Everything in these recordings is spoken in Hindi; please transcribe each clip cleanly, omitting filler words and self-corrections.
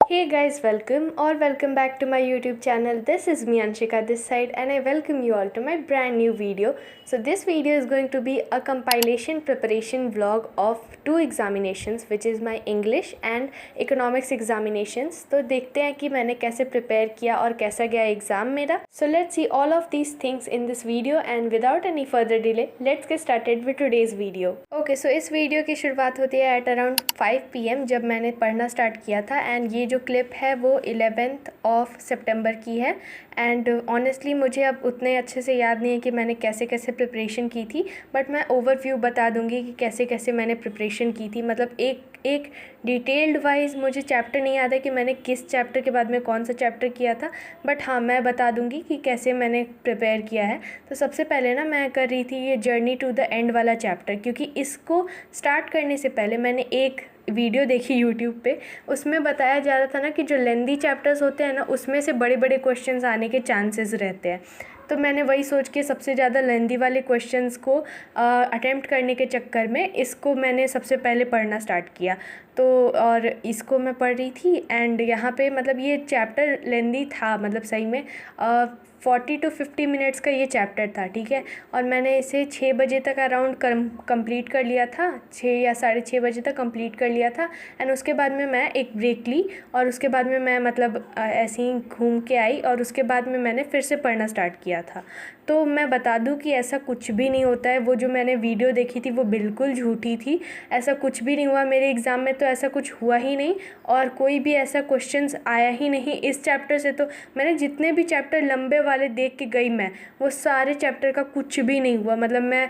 Hey guys, welcome or welcome back to my YouTube channel. This is me Anshika this side and I welcome you all to my brand new video. So this video is going to be a compilation preparation vlog of two examinations which is my English and economics examinations. तो देखते हैं कि मैंने कैसे prepare किया और कैसा गया एग्ज़ाम मेरा. So let's see all of these things in this video and without any further delay, let's get started with today's video. Okay, so इस वीडियो की शुरुआत होती है at around 5 PM जब मैंने पढ़ना स्टार्ट किया था एंड ये जो क्लिप है वो 11th ऑफ सितंबर की है एंड ऑनेस्टली मुझे अब उतने अच्छे से याद नहीं है कि मैंने कैसे कैसे प्रिपरेशन की थी, बट मैं ओवरव्यू बता दूंगी कि कैसे कैसे मैंने प्रिपरेशन की थी. मतलब एक डिटेल्ड वाइज मुझे चैप्टर नहीं याद है कि मैंने किस चैप्टर के बाद में कौन सा चैप्टर किया था, बट हाँ मैं बता दूंगी कि कैसे मैंने प्रिपेयर किया है. तो सबसे पहले ना मैं कर रही थी ये जर्नी टू द एंड वाला चैप्टर, क्योंकि इसको स्टार्ट करने से पहले मैंने एक वीडियो देखी यूट्यूब पे. उसमें बताया जा रहा था ना कि जो लेंदी चैप्टर्स होते हैं ना उसमें से बड़े बड़े क्वेश्चंस आने के चांसेस रहते हैं. तो मैंने वही सोच के सबसे ज़्यादा लेंदी वाले क्वेश्चंस को अटेम्प्ट करने के चक्कर में इसको मैंने सबसे पहले पढ़ना स्टार्ट किया. तो और इसको मैं पढ़ रही थी एंड यहाँ पे मतलब ये चैप्टर लेंदी था, मतलब सही में 40 to 50 मिनट्स का ये चैप्टर था, ठीक है. और मैंने इसे 6 बजे तक अराउंड कंप्लीट कर लिया था, 6 या 6:30 बजे तक कंप्लीट कर लिया था. एंड उसके बाद में मैं एक ब्रेक ली और उसके बाद में मैं मतलब ऐसे ही घूम के आई और उसके बाद में मैंने फिर से पढ़ना स्टार्ट किया था. तो मैं बता दूं कि ऐसा कुछ भी नहीं होता है. वो जो मैंने वीडियो देखी थी वो बिल्कुल झूठी थी. ऐसा कुछ भी नहीं हुआ मेरे एग्ज़ाम में, तो ऐसा कुछ हुआ ही नहीं और कोई भी ऐसा क्वेश्चंस आया ही नहीं इस चैप्टर से. तो मैंने जितने भी चैप्टर लंबे वाले देख के गई मैं, वो सारे चैप्टर का कुछ भी नहीं हुआ. मतलब मैं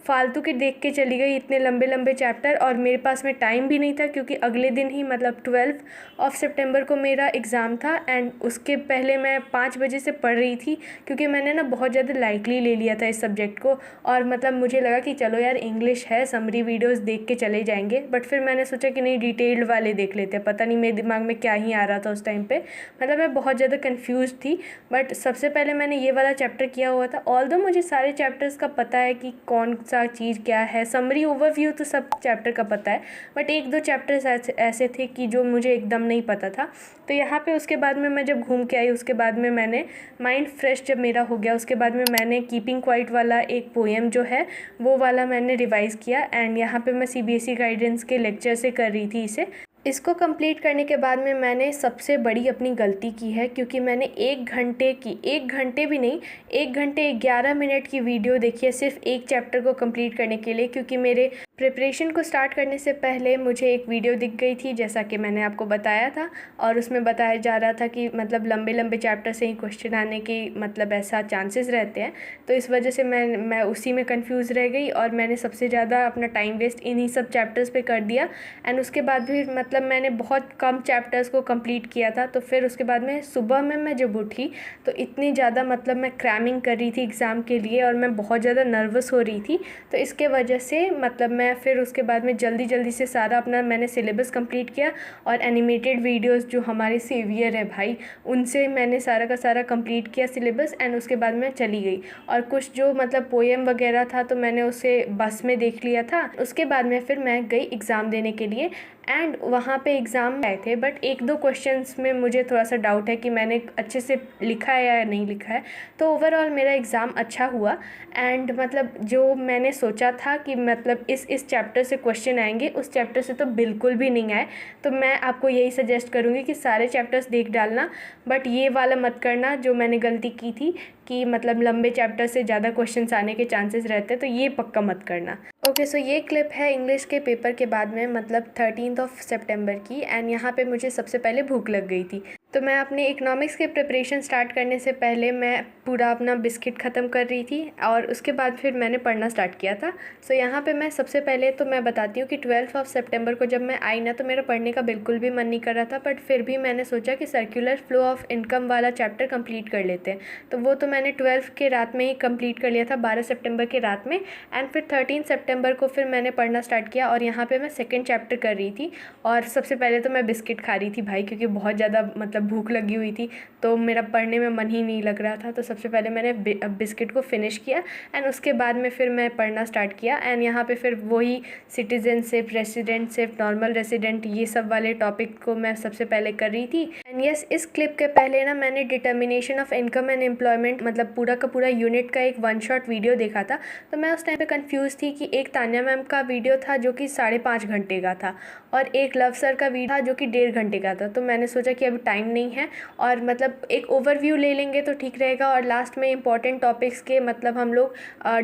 फालतू के देख के चली गई इतने लंबे लंबे चैप्टर, और मेरे पास में टाइम भी नहीं था क्योंकि अगले दिन ही मतलब 12 ऑफ सितंबर को मेरा एग्ज़ाम था. एंड उसके पहले मैं 5 बजे से पढ़ रही थी क्योंकि मैंने ना बहुत ज़्यादा लाइटली ले लिया था इस सब्जेक्ट को. और मतलब मुझे लगा कि चलो यार इंग्लिश है, समरी वीडियोज़ देख के चले जाएंगे, बट फिर मैंने सोचा कि नहीं डिटेल्ड वाले देख लेते हैं. पता नहीं मेरे दिमाग में क्या ही आ रहा था उस टाइम पर, मतलब मैं बहुत ज़्यादा कन्फ्यूज़ थी. बट सबसे पहले मैंने ये वाला चैप्टर किया हुआ था. ऑल्दो मुझे सारे चैप्टर्स का पता है कि कौन चीज़ क्या है, समरी ओवरव्यू तो सब चैप्टर का पता है, बट एक दो चैप्टर्स ऐसे थे कि जो मुझे एकदम नहीं पता था. तो यहाँ पे उसके बाद में मैं जब घूम के आई उसके बाद में मैंने माइंड फ्रेश जब मेरा हो गया उसके बाद में मैंने कीपिंग क्वाइट वाला एक पोएम जो है वो वाला मैंने रिवाइज़ किया. एंड यहाँ पे मैं CBSE गाइडेंस के लेक्चर से कर रही थी इसे. इसको कंप्लीट करने के बाद में मैंने सबसे बड़ी अपनी गलती की है, क्योंकि मैंने 1 घंटे भी नहीं, 1 घंटे 11 मिनट की वीडियो देखी है सिर्फ एक चैप्टर को कंप्लीट करने के लिए. क्योंकि मेरे प्रिपरेशन को स्टार्ट करने से पहले मुझे एक वीडियो दिख गई थी जैसा कि मैंने आपको बताया था, और उसमें बताया जा रहा था कि मतलब लंबे लंबे चैप्टर से ही क्वेश्चन आने की मतलब ऐसा चांसेस रहते हैं. तो इस वजह से मैं उसी में कंफ्यूज रह गई और मैंने सबसे ज़्यादा अपना टाइम वेस्ट इन्हीं सब चैप्टर्स पे कर दिया. एंड उसके बाद भी मतलब मैंने बहुत कम चैप्टर्स को कंप्लीट किया था. तो फिर उसके बाद में सुबह में मैं जब उठी तो इतनी ज़्यादा मतलब मैं क्रैमिंग कर रही थी एग्ज़ाम के लिए और मैं बहुत ज़्यादा नर्वस हो रही थी. तो इसके वजह से मतलब मैं फिर उसके बाद में जल्दी से सारा अपना मैंने सिलेबस कंप्लीट किया और एनिमेटेड वीडियोस जो हमारे सेवियर है भाई उनसे मैंने सारा का सारा कंप्लीट किया सिलेबस. एंड उसके बाद मैं चली गई और कुछ जो मतलब पोएम वगैरह था तो मैंने उसे बस में देख लिया था. उसके बाद में फिर मैं गई एग्ज़ाम देने के लिए एंड वहाँ पे एग्ज़ाम आए थे, बट एक दो क्वेश्चंस में मुझे थोड़ा सा डाउट है कि मैंने अच्छे से लिखा है या नहीं लिखा है. तो ओवरऑल मेरा एग्ज़ाम अच्छा हुआ. एंड मतलब जो मैंने सोचा था कि मतलब इस चैप्टर से क्वेश्चन आएंगे उस चैप्टर से तो बिल्कुल भी नहीं आए. तो मैं आपको यही सजेस्ट करूँगी कि सारे चैप्टर्स देख डालना, बट ये वाला मत करना जो मैंने गलती की थी कि मतलब लंबे चैप्टर से ज़्यादा क्वेश्चंस आने के चांसेस रहते हैं. तो ये पक्का मत करना. ओके, सो ये क्लिप है इंग्लिश के पेपर के बाद में मतलब 13 ऑफ सितंबर की. एंड यहाँ पे मुझे सबसे पहले भूख लग गई थी, तो मैं अपने इकोनॉमिक्स के प्रिपरेशन स्टार्ट करने से पहले मैं पूरा अपना बिस्किट ख़त्म कर रही थी और उसके बाद फिर मैंने पढ़ना स्टार्ट किया था. सो यहाँ पे मैं सबसे पहले तो मैं बताती हूँ कि 12 ऑफ सितंबर को जब मैं आई ना तो मेरा पढ़ने का बिल्कुल भी मन नहीं कर रहा था, बट फिर भी मैंने सोचा कि सर्कुलर फ्लो ऑफ इनकम वाला चैप्टर कंप्लीट कर लेते हैं. तो वो तो मैंने 12 के रात में ही कंप्लीट कर लिया था, 12 सितंबर के रात में. एंड फिर 13 सितंबर को फिर मैंने पढ़ना स्टार्ट किया और यहाँ पर मैं सेकेंड चैप्टर कर रही थी. और सबसे पहले तो मैं बिस्किट खा रही थी भाई, क्योंकि बहुत ज़्यादा मतलब बहुत भूख लगी हुई थी, तो मेरा पढ़ने में मन ही नहीं लग रहा था। तो सबसे पहले मैंने बिस्किट को फिनिश किया एंड उसके बाद में फिर मैं पढ़ना स्टार्ट किया। एंड यहाँ पे फिर वही सिटीजनशिप, रेसिडेंटशिप, नॉर्मल रेसिडेंट, ये सब वाले टॉपिक को मैं सबसे पहले कर रही थी। एंड यस, इस क्लिप के पहले ना मैंने determination of income and employment मतलब पूरा का पूरा यूनिट का एक 1 शॉट वीडियो देखा था। तो मैं उस टाइम पे कंफ्यूज थी कि एक तान्या मैम का वीडियो था जो कि 5.5 घंटे का था और एक लव सर का वीडियो था जो कि 1.5 घंटे का था। तो मैंने सोचा कि अभी टाइम नहीं है और मतलब एक ओवरव्यू ले लेंगे तो ठीक रहेगा और लास्ट में इंपॉर्टेंट टॉपिक्स के मतलब हम लोग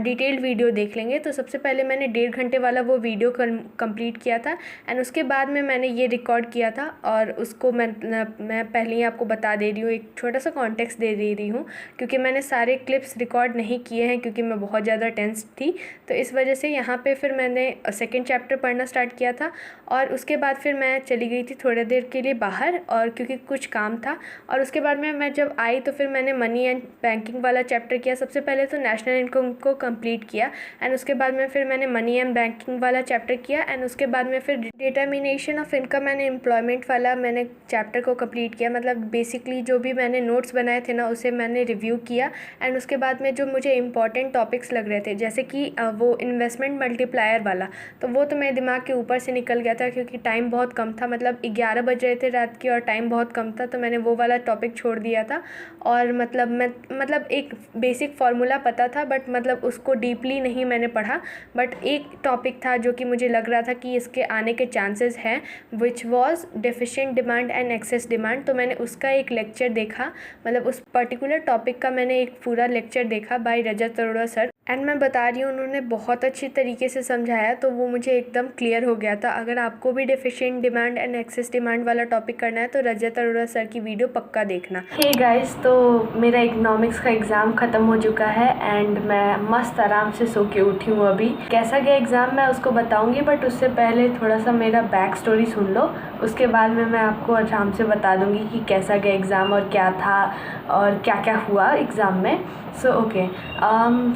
डिटेल्ड वीडियो देख लेंगे। तो सबसे पहले मैंने 1.5 घंटे वाला वो वीडियो कंप्लीट किया था एंड उसके बाद में मैंने ये रिकॉर्ड किया था और उसको मैं पहले ही आपको बता दे रही हूँ, एक छोटा सा कॉन्टेक्स्ट दे रही हूँ क्योंकि मैंने सारे क्लिप्स रिकॉर्ड नहीं किए हैं क्योंकि मैं बहुत ज़्यादा टेंस थी। तो इस वजह से यहाँ पे फिर मैंने 2nd चैप्टर पढ़ना स्टार्ट किया था और उसके बाद फिर मैं चली गई थी थोड़ी देर के लिए बाहर और क्योंकि कुछ काम था। और उसके बाद में मैं जब आई तो फिर मैंने मनी एंड बैंकिंग वाला चैप्टर किया। सबसे पहले तो नेशनल इनकम को कंप्लीट किया एंड उसके बाद में फिर मैंने मनी एंड बैंकिंग वाला चैप्टर किया एंड उसके बाद में फिर determination of income and employment वाला मैंने चैप्टर को कंप्लीट किया। मतलब बेसिकली जो भी मैंने नोट्स बनाए थे ना उसे मैंने रिव्यू किया एंड उसके बाद में जो मुझे इंपॉर्टेंट टॉपिक्स लग रहे थे जैसे कि वो इन्वेस्टमेंट मल्टीप्लायर वाला, तो वो तो मेरे दिमाग के ऊपर से निकल गया था क्योंकि टाइम बहुत कम था। मतलब 11 बज रहे थे रात की और टाइम बहुत कम था, तो मैंने वो वाला टॉपिक छोड़ दिया था। और मतलब एक बेसिक फार्मूला पता था बट मतलब उसको डीपली नहीं मैंने पढ़ा। बट एक टॉपिक था जो कि मुझे लग रहा था कि इसके आने के चांसेस हैं, which was deficient demand and excess demand. तो मैंने उसका एक लेक्चर देखा, मतलब उस पर्टिकुलर टॉपिक का मैंने एक पूरा लेक्चर देखा by Rajat Arora sir and मैं बता रही हूँ उन्होंने बहुत अच्छी तरीके से समझाया, तो वो मुझे एकदम क्लियर हो गया था। अगर आपको भी deficient demand and excess demand वाला टॉपिक करना है तो रजत अरोड़ा सर की वीडियो पक्का देखना। हे गाइस, तो मेरा इकोनॉमिक्स का एग्ज़ाम ख़त्म हो चुका है एंड मैं मस्त आराम से सो के उठी हूँ। अभी कैसा गया एग्ज़ाम मैं उसको बताऊँगी, बट उससे पहले थोड़ा सा मेरा बैक स्टोरी सुन लो, उसके बाद में मैं आपको आराम से बता दूँगी कि कैसा गया एग्ज़ाम और क्या था और क्या क्या हुआ एग्ज़ाम में। सो ओके,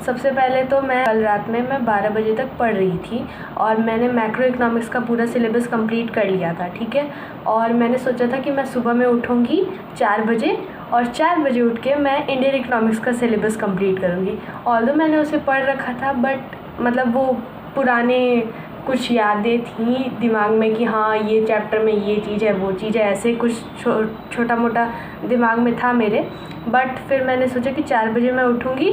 सबसे पहले तो मैं कल रात में 12 बजे तक पढ़ रही थी और मैंने मैक्रो इकोनॉमिक्स का पूरा सिलेबस कंप्लीट कर लिया था, ठीक है। और मैंने सोचा था कि मैं सुबह में उठूँगी 4 बजे और 4 बजे उठ के मैं इंडियन इकोनॉमिक्स का सिलेबस कंप्लीट करूँगी। ऑल्दो मैंने उसे पढ़ रखा था बट मतलब वो पुराने कुछ यादें थी दिमाग में कि हाँ ये चैप्टर में ये चीज़ है वो चीज़ है, ऐसे कुछ छोटा मोटा दिमाग में था मेरे। बट फिर मैंने सोचा कि 4 बजे मैं उठूँगी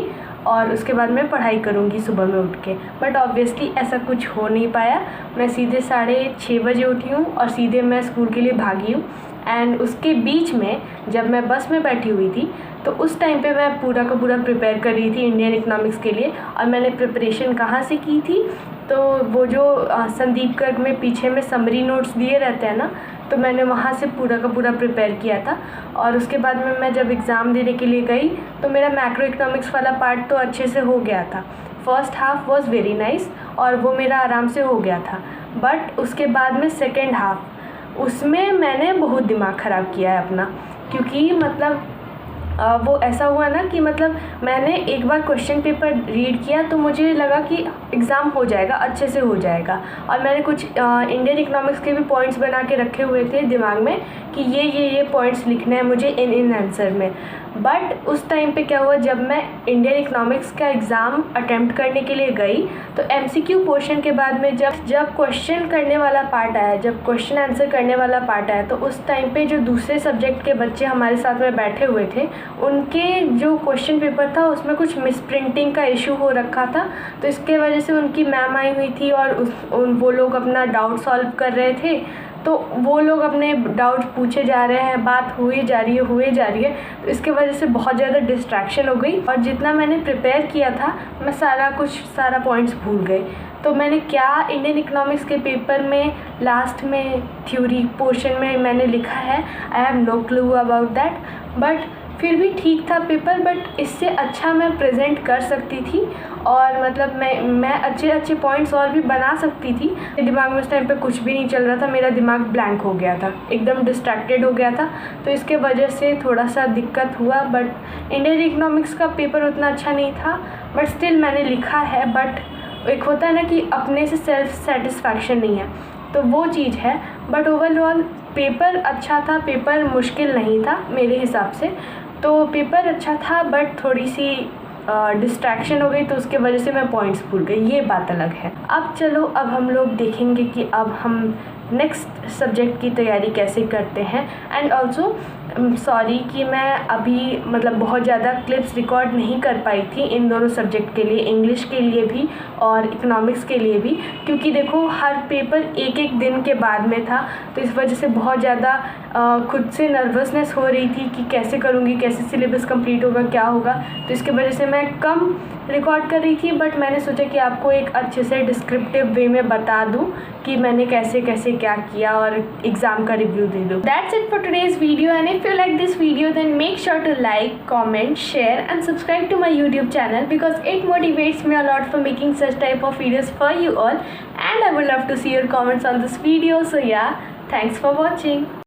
और उसके बाद मैं पढ़ाई करूँगी सुबह में उठ के। बट ऑब्वियसली ऐसा कुछ हो नहीं पाया। मैं सीधे 6:30 बजे उठी हूँ और सीधे मैं स्कूल के लिए भागी हूँ। एंड उसके बीच में जब मैं बस में बैठी हुई थी तो उस टाइम पे मैं पूरा का पूरा प्रिपेयर कर रही थी इंडियन इकोनॉमिक्स के लिए। और मैंने प्रिपरेशन कहाँ से की थी, तो वो जो संदीप गर्ग में पीछे में समरी नोट्स दिए रहते हैं ना, तो मैंने वहाँ से पूरा का पूरा प्रिपेयर किया था। और उसके बाद में मैं जब एग्ज़ाम देने के लिए गई तो मेरा मैक्रो इकोनॉमिक्स वाला पार्ट तो अच्छे से हो गया था। First half was very nice और वो मेरा आराम से हो गया था। बट उसके बाद में सेकेंड हाफ, उसमें मैंने बहुत दिमाग ख़राब किया है अपना, क्योंकि मतलब वो ऐसा हुआ ना कि मतलब मैंने एक बार क्वेश्चन पेपर रीड किया तो मुझे लगा कि एग्ज़ाम हो जाएगा, अच्छे से हो जाएगा। और मैंने कुछ इंडियन इकोनॉमिक्स के भी पॉइंट्स बना के रखे हुए थे दिमाग में कि ये पॉइंट्स लिखने हैं मुझे इन आंसर में। बट उस टाइम पे क्या हुआ, जब मैं इंडियन इकोनॉमिक्स का एग्ज़ाम अटेम्प्ट करने के लिए गई तो MCQ पोर्शन के बाद में जब क्वेश्चन करने वाला पार्ट आया, जब क्वेश्चन आंसर करने वाला पार्ट आया, तो उस टाइम पे जो दूसरे सब्जेक्ट के बच्चे हमारे साथ में बैठे हुए थे उनके जो क्वेश्चन पेपर था उसमें कुछ मिसप्रिंटिंग का इशू हो रखा था। तो इसके वजह से उनकी मैम आई हुई थी और वो लोग अपना डाउट सॉल्व कर रहे थे। तो वो लोग अपने डाउट पूछे जा रहे हैं, बात हुई जा रही है। तो इसके वजह से बहुत ज़्यादा डिस्ट्रैक्शन हो गई और जितना मैंने प्रिपेयर किया था मैं सारा पॉइंट्स भूल गई। तो मैंने क्या इंडियन इकोनॉमिक्स के पेपर में लास्ट में थ्योरी पोर्शन में मैंने लिखा है, I have no clue about that. But फिर भी ठीक था पेपर, बट इससे अच्छा मैं प्रेजेंट कर सकती थी और मतलब मैं अच्छे पॉइंट्स और भी बना सकती थी। मेरे दिमाग में उस टाइम पे कुछ भी नहीं चल रहा था, मेरा दिमाग ब्लैंक हो गया था, एकदम डिस्ट्रैक्टेड हो गया था। तो इसके वजह से थोड़ा सा दिक्कत हुआ। बट इंडियन इकोनॉमिक्स का पेपर उतना अच्छा नहीं था, बट स्टिल मैंने लिखा है। बट एक होता है ना कि अपने से सेल्फ सेटिस्फैक्शन नहीं है, तो वो चीज़ है। बट ओवरऑल पेपर अच्छा था, पेपर मुश्किल नहीं था मेरे हिसाब से। तो पेपर अच्छा था बट थोड़ी सी डिस्ट्रैक्शन हो गई, तो उसके वजह से मैं पॉइंट्स भूल गई, ये बात अलग है। अब चलो, अब हम लोग देखेंगे कि अब हम नेक्स्ट सब्जेक्ट की तैयारी कैसे करते हैं। एंड ऑल्सो सॉरी कि मैं अभी मतलब बहुत ज़्यादा क्लिप्स रिकॉर्ड नहीं कर पाई थी इन दोनों सब्जेक्ट के लिए, इंग्लिश के लिए भी और इकोनॉमिक्स के लिए भी, क्योंकि देखो हर पेपर एक एक दिन के बाद में था, तो इस वजह से बहुत ज़्यादा खुद से नर्वसनेस हो रही थी कि कैसे करूँगी, कैसे सिलेबस कंप्लीट होगा, क्या होगा। तो इसके वजह से मैं कम रिकॉर्ड कर रही थी, बट मैंने सोचा कि आपको एक अच्छे से डिस्क्रिप्टिव वे में बता दूं कि मैंने कैसे कैसे क्या किया और एग्ज़ाम का रिव्यू दे दूं। That's it for today's video, and if you like this video, then make sure to like, comment, share and subscribe to my YouTube channel, because it motivates me a lot for making such type of videos for you all, and I would love to see your comments on this video. So yeah, thanks for watching.